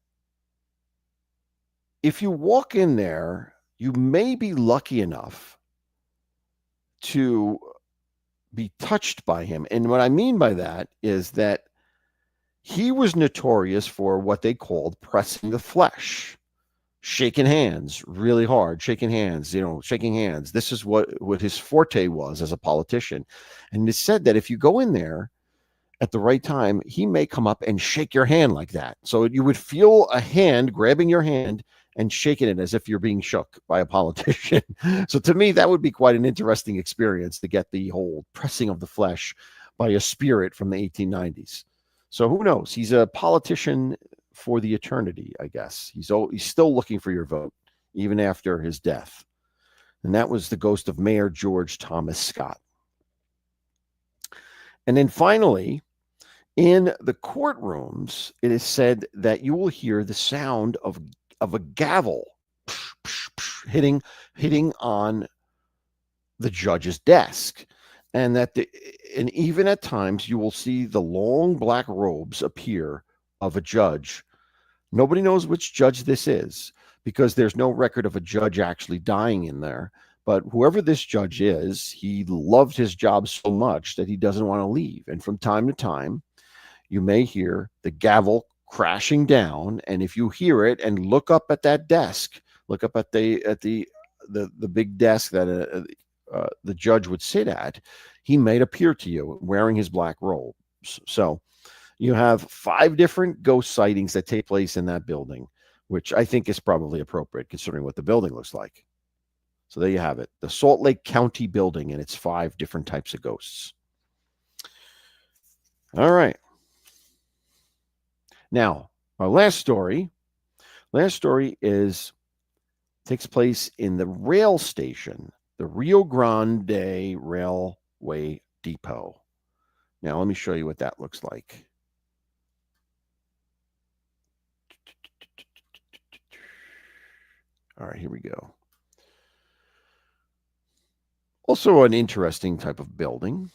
if you walk in there, you may be lucky enough to be touched by him. And what I mean by that is that he was notorious for what they called pressing the flesh, shaking hands really hard, shaking hands. This is what his forte was as a politician. And it said that if you go in there at the right time, he may come up and shake your hand like that. So you would feel a hand grabbing your hand and shaking it as if you're being shook by a politician. So to me, that would be quite an interesting experience to get the whole pressing of the flesh by a spirit from the 1890s. So who knows? He's a politician for the eternity, I guess. He's still looking for your vote, even after his death. And that was the ghost of Mayor George Thomas Scott. And then finally, in the courtrooms, it is said that you will hear the sound of a gavel hitting on the judge's desk. And and even at times you will see the long black robes appear of a judge. Nobody knows which judge this is because there's no record of a judge actually dying in there. But whoever this judge is, he loved his job so much that he doesn't want to leave. And from time to time, you may hear the gavel crashing down. And if you hear it and look up at that desk, look up at the big desk that the judge would sit at, he may appear to you wearing his black robes. So you have 5 different ghost sightings that take place in that building, which I think is probably appropriate considering what the building looks like. So there you have it, the Salt Lake County building and its 5 different types of ghosts. All right. Now, our last story takes place in the rail station, the Rio Grande Railway Depot. Now, let me show you what that looks like. All right, here we go. Also an interesting type of building.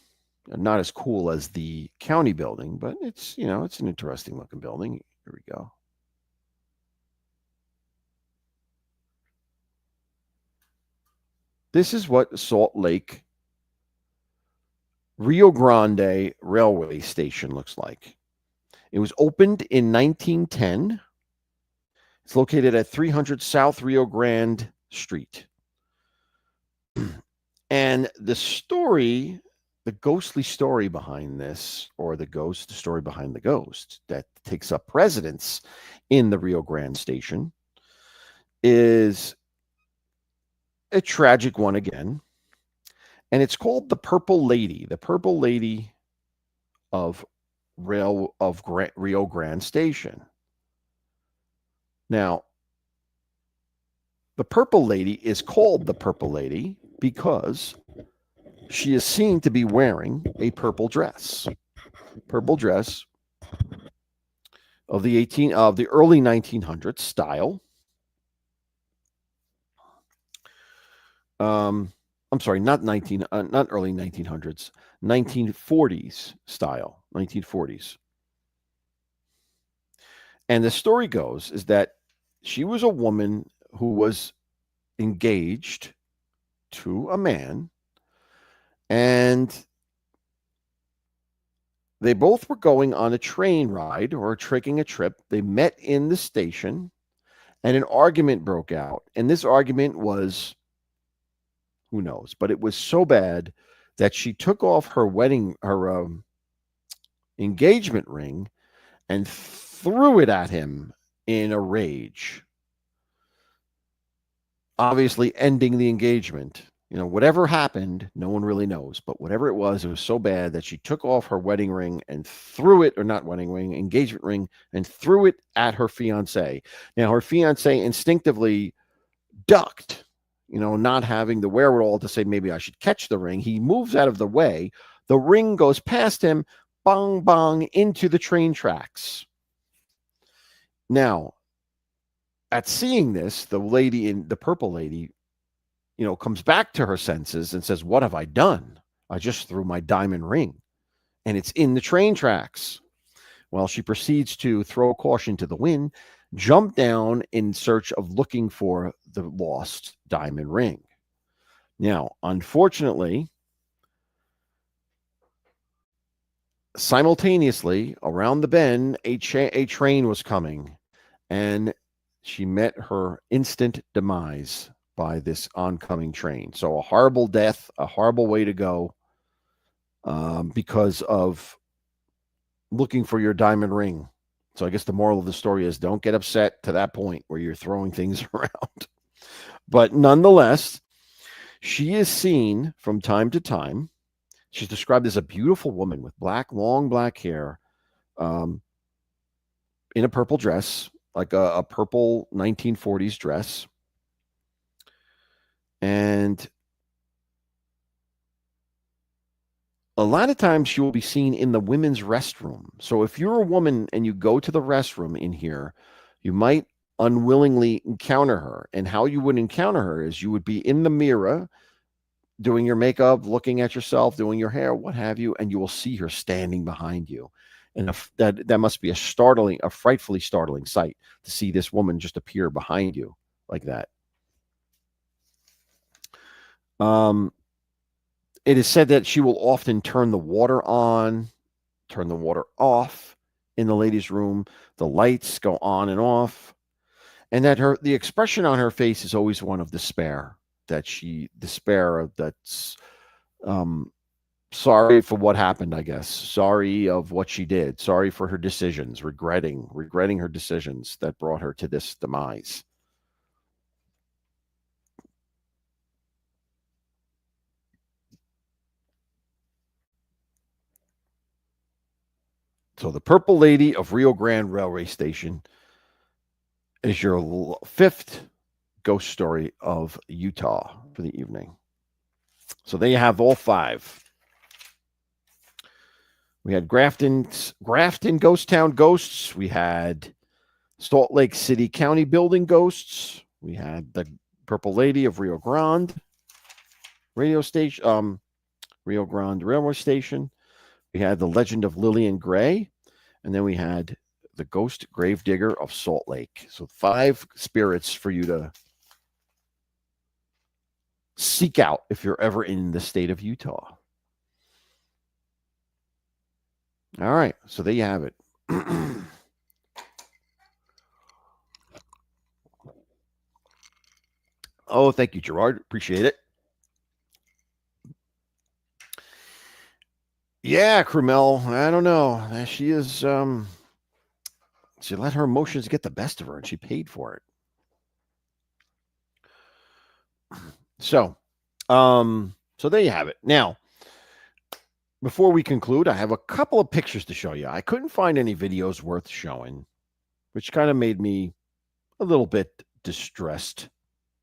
Not as cool as the county building, but it's an interesting looking building. Here we go. This is what Salt Lake Rio Grande Railway Station looks like. It was opened in 1910. It's located at 300 South Rio Grande Street. And the story, the ghostly story behind this, or the story behind the ghost that takes up residence in the Rio Grande Station, is a tragic one again. And it's called the Purple Lady of Rio Grande Station. Now, the Purple Lady is called the Purple Lady because she is seen to be wearing a purple dress. Purple dress of the early 1900s style. I'm sorry, not early 1900s, 1940s style, 1940s. And the story goes is that she was a woman who was engaged to a man, and they both were going on a train ride or taking a trip. They met in the station, and an argument broke out. And this argument was, who knows, but it was so bad that she took off her engagement ring and threw it at him in a rage, obviously ending the engagement. Whatever happened, no one really knows, but whatever it was so bad that she took off her wedding ring and threw it, or not wedding ring, engagement ring, and threw it at her fiance. Now, her fiance instinctively ducked, not having the wherewithal to say, maybe I should catch the ring. He moves out of the way. The ring goes past him, bong, bong, into the train tracks. Now, at seeing this, the Purple Lady, comes back to her senses and says, what have I done? I just threw my diamond ring, and it's in the train tracks. Well, she proceeds to throw caution to the wind, jump down in search of looking for the lost diamond ring. Now, unfortunately, simultaneously, around the bend, a train was coming, and she met her instant demise by this oncoming train. So a horrible death, a horrible way to go, because of looking for your diamond ring. So I guess the moral of the story is don't get upset to that point where you're throwing things around. But nonetheless, she is seen from time to time. She's described as a beautiful woman with long black hair, in a purple dress, like a purple 1940s dress. And a lot of times she will be seen in the women's restroom. So if you're a woman and you go to the restroom in here, you might unwillingly encounter her. And how you would encounter her is you would be in the mirror doing your makeup, looking at yourself, doing your hair, what have you, and you will see her standing behind you. And that must be a frightfully startling sight to see this woman just appear behind you like that. It is said that she will often turn the water on, turn the water off in the ladies' room. The lights go on and off, and that the expression on her face is always one of despair. That's sorry for what happened, I guess. Sorry of what she did. Sorry for her decisions, regretting her decisions that brought her to this demise. So the Purple Lady of Rio Grande Railway Station is your fifth ghost story of Utah for the evening. So there you have all five. We had Grafton Ghost Town Ghosts. We had Salt Lake City County Building Ghosts. We had the Purple Lady of Rio Grande Rio Grande Railway Station. We had the Legend of Lillian Gray, and then we had the Ghost Gravedigger of Salt Lake. So 5 spirits for you to seek out if you're ever in the state of Utah. All right, so there you have it. Oh, thank you, Gerard. Appreciate it. Yeah, Crumel. I don't know. She is. She let her emotions get the best of her, and she paid for it. So there you have it. Now, before we conclude, I have a couple of pictures to show you. I couldn't find any videos worth showing, which kind of made me a little bit distressed.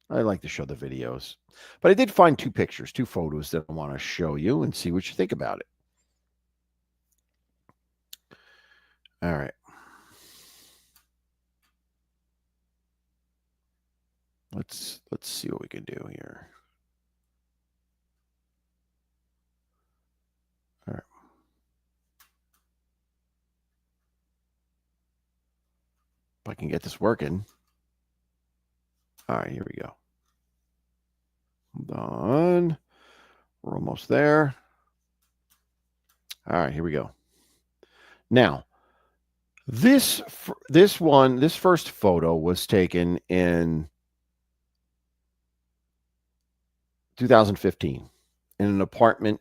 I like to show the videos. But I did find two pictures, two photos that I want to show you and see what you think about it. All right. Let's see what we can do here. All right. If I can get this working. All right, here we go. Hold on. We're almost there. All right, here we go. Now, this first photo was taken in 2015 in an apartment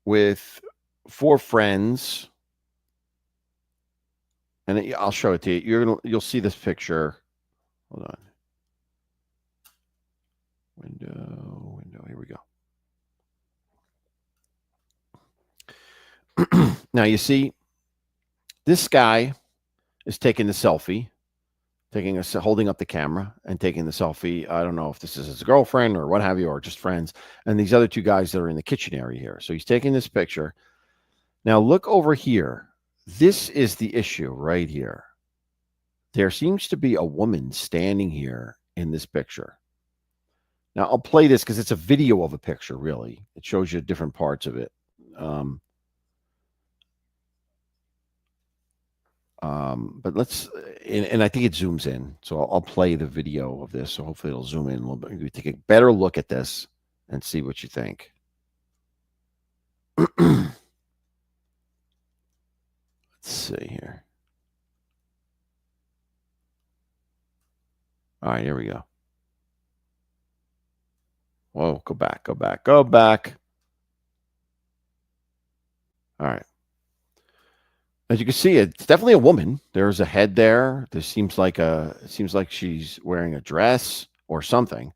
with 4 friends, and I'll show it to you. You'll see this picture. Hold on. Window. Here we go. Now you see, this guy is taking the selfie, holding up the camera and taking the selfie. I don't know if this is his girlfriend or what have you, or just friends. And these other 2 guys that are in the kitchen area here. So he's taking this picture. Now look over here. This is the issue right here. There seems to be a woman standing here in this picture. Now I'll play this because it's a video of a picture, really. It shows you different parts of it. But let's, and I think it zooms in. So I'll play the video of this. So hopefully it'll zoom in a little bit. You take a better look at this and see what you think. Let's see here. All right, here we go. Whoa, go back. All right. As you can see, it's definitely a woman. There's a head there. It seems like she's wearing a dress or something.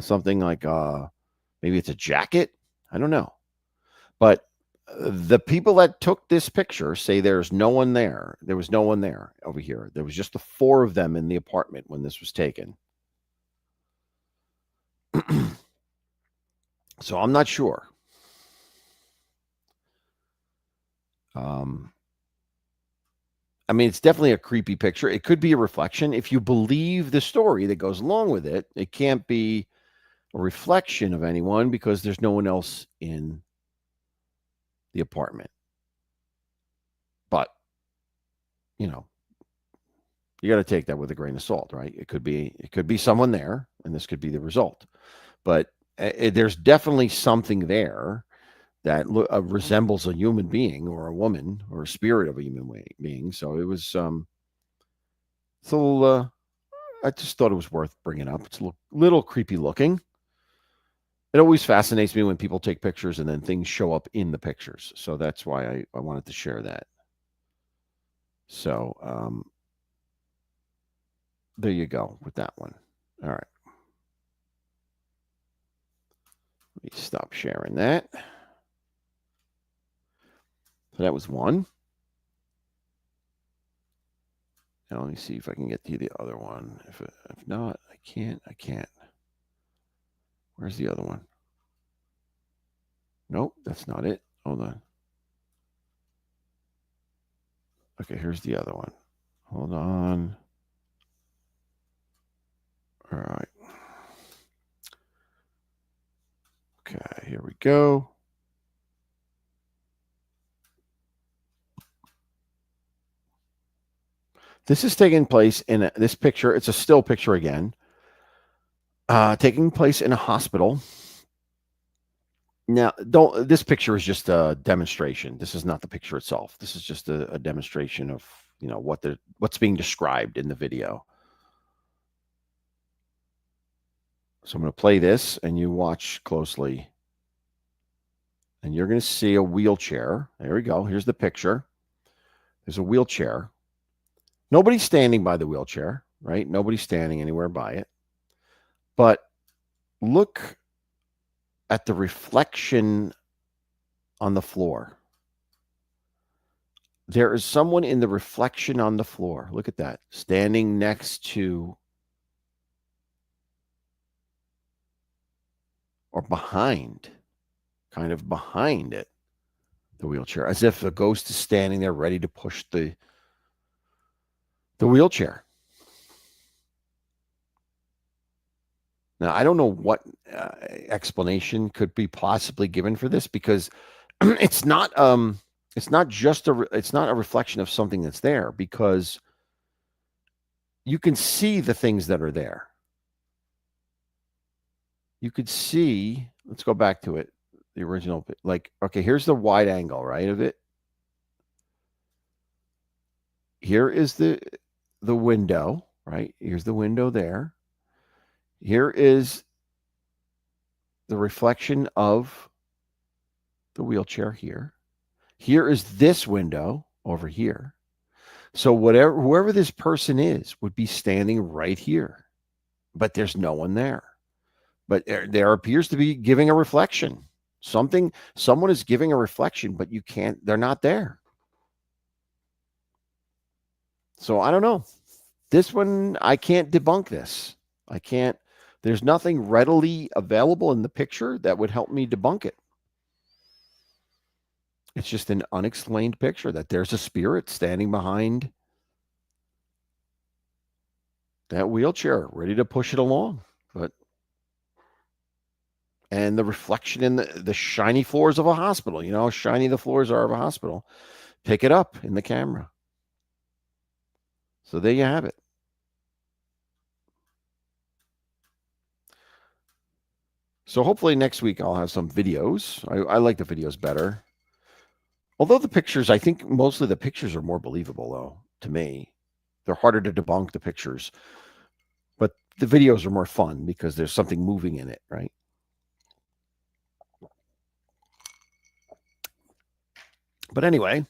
Something like maybe it's a jacket. I don't know. But the people that took this picture say there's no one there. There was no one there over here. There was just the 4 of them in the apartment when this was taken. So I'm not sure. I mean, it's definitely a creepy picture. It could be a reflection. If you believe the story that goes along with it, it can't be a reflection of anyone because there's no one else in the apartment. But, you know, you got to take that with a grain of salt, right? It could be someone there, and this could be the result. But there's definitely something there that resembles a human being or a woman or a spirit of a human being. So it was it's a little. I just thought it was worth bringing up. It's a little creepy looking. It always fascinates me when people take pictures and then things show up in the pictures. So that's why I wanted to share that. So there you go with that one. All right. Let me stop sharing that. So that was one. Now let me see if I can get to the other one. If not, I can't. Where's the other one? Nope, that's not it. Hold on. Okay, here's the other one. Hold on. All right. Okay, here we go. This is taking place in this picture. It's a still picture again. Taking place in a hospital. Now, this picture is just a demonstration. This is not the picture itself. This is just a demonstration of, what's being described in the video. So I'm going to play this and you watch closely. And you're going to see a wheelchair. There we go. Here's the picture. There's a wheelchair. Nobody's standing by the wheelchair, right? Nobody's standing anywhere by it. But look at the reflection on the floor. there is someone in the reflection on the floor. Look at that. Standing next to or behind, kind of behind it, the wheelchair, as if the ghost is standing there ready to push the wheelchair. Now, I don't know what explanation could be possibly given for this, because it's not just it's not a reflection of something that's there, because you can see the things that are there. You could see, let's go back to it, the original, like, okay, here's the wide angle, right, of it. Here is the window, right? Here's the window there. Here is the reflection of the wheelchair here. Here is this window over here. So whoever this person is would be standing right here, but there's no one there. But there appears to be giving a reflection. Someone is giving a reflection, but they're not there. So I don't know. This one, I can't debunk this. I can't. There's nothing readily available in the picture that would help me debunk it. It's just an unexplained picture that there's a spirit standing behind that wheelchair, ready to push it along. And the reflection in the shiny floors of a hospital, you know how shiny the floors are of a hospital, pick it up in the camera. So there you have it. So hopefully next week I'll have some videos. I like the videos better. Although the pictures, I think mostly the pictures are more believable, though, to me. They're harder to debunk, the pictures. But the videos are more fun because there's something moving in it, right? But anyway,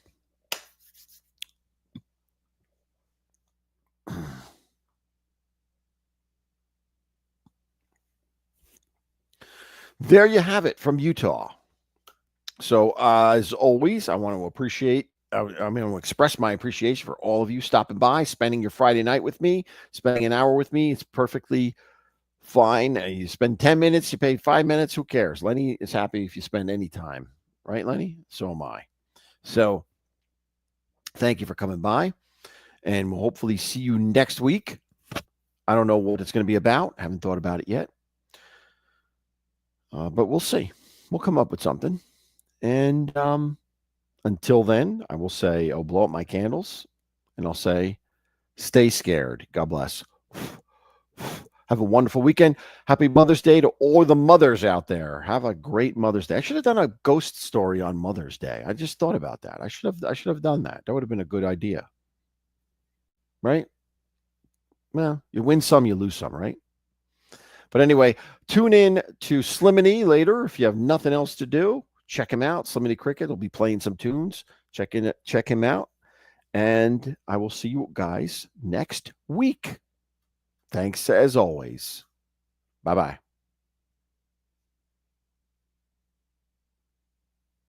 there you have it from Utah. So as always, I want to I'm going to express my appreciation for all of you stopping by, spending your Friday night with me, spending an hour with me. It's perfectly fine. You spend 10 minutes, you pay 5 minutes, who cares? Lenny is happy if you spend any time, right, Lenny? So am I. So thank you for coming by, and we'll hopefully see you next week. I don't know what it's going to be about. I haven't thought about it yet, but we'll see. We'll come up with something. And until then, I will say, I'll blow up my candles, and I'll say, stay scared. God bless. Have a wonderful weekend. Happy Mother's Day to all the mothers out there. Have a great Mother's Day. I should have done a ghost story on Mother's Day. I just thought about that. I should have done that. That would have been a good idea. Right? Well, you win some, you lose some, right? But anyway, tune in to Sliminy later if you have nothing else to do. Check him out. Sliminy Cricket will be playing some tunes. Check him out. And I will see you guys next week. Thanks as always. Bye-bye.